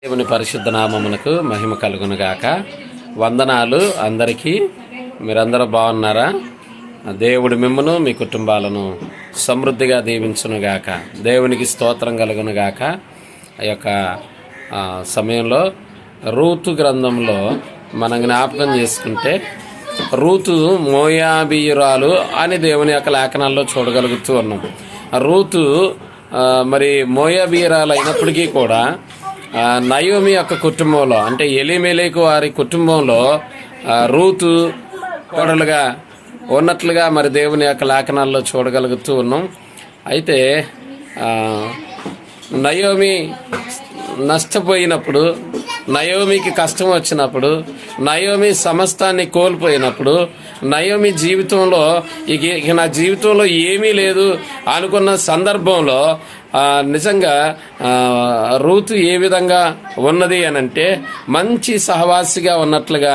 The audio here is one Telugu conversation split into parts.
దేవుని పరిశుద్ధ నామమునకు మహిమ కలుగునుగాక. వందనాలు అందరికీ. మీరందరూ బాగున్నారా? దేవుడు మిమ్మును మీ కుటుంబాలను సమృద్ధిగా దీవించునుగాక. దేవునికి స్తోత్రం కలుగునుగాక. ఆ యొక్క సమయంలో రూతు గ్రంథంలో మనం జ్ఞాపకం చేసుకుంటే రూతు మోయాబీయురాలు అని దేవుని యొక్క లేఖనాల్లో చూడగలుగుతూ ఉన్నాం. రూతు మరి మోయాబీయురాలు అయినప్పటికీ కూడా నయోమి యొక్క కుటుంబంలో అంటే ఎలీమెలెకు వారి కుటుంబంలో రూతు కోడలుగా ఉన్నట్లుగా మరి దేవుని యొక్క లేఖనాల్లో చూడగలుగుతూ ఉన్నాం. అయితే నయోమి నష్టపోయినప్పుడు, నయోమికి కష్టం వచ్చినప్పుడు, నయోమి సమస్తాన్ని కోల్పోయినప్పుడు, నయోమి జీవితంలో ఇక నా జీవితంలో ఏమీ లేదు అనుకున్న సందర్భంలో నిజంగా రూతు ఏ విధంగా ఉన్నది అనంటే మంచి సహవాసిగా ఉన్నట్లుగా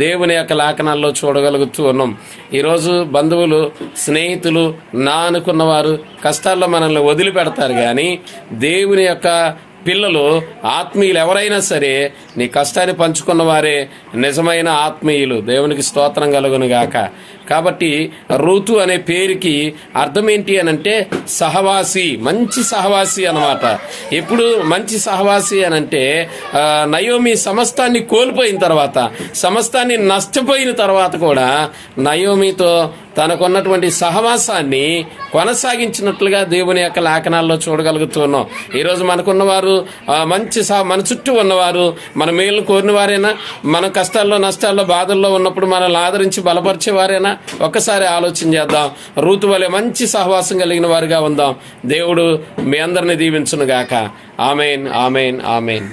దేవుని యొక్క లేఖనాల్లో చూడగలుగుతూ ఉన్నాం. ఈరోజు బంధువులు, స్నేహితులు, నా అనుకున్నవారు కష్టాల్లో మనల్ని వదిలిపెడతారు, కానీ దేవుని యొక్క పిల్లలు, ఆత్మీయులు ఎవరైనా సరే నీ కష్టాన్ని పంచుకున్న వారే నిజమైన ఆత్మీయులు. దేవునికి స్తోత్రం కలుగునుగాక. కాబట్టి రూతు అనే పేరుకి అర్థం ఏంటి అనంటే సహవాసి, మంచి సహవాసి అన్నమాట. ఎప్పుడు మంచి సహవాసి అనంటే నయోమి సమస్తాన్ని కోల్పోయిన తర్వాత, సమస్తాన్ని నష్టపోయిన తర్వాత కూడా నయోమితో తనకున్నటువంటి సహవాసాన్ని కొనసాగించినట్లుగా దేవుని యొక్క లేఖనాల్లో చూడగలుగుతున్నాం. ఈరోజు మనకున్నవారు మన చుట్టూ ఉన్నవారు మన మేలు కోరిన వారేనా? మన కష్టాల్లో, నష్టాల్లో, బాధల్లో ఉన్నప్పుడు మనల్ని ఆదరించి బలపరిచేవారేనా? ఒక్కసారి ఆలోచన చేద్దాం. రూతు వలె మంచి సహవాసం కలిగిన వారిగా ఉందాం. దేవుడు మీ అందరిని దీవించునుగాక. Amen, amen, amen.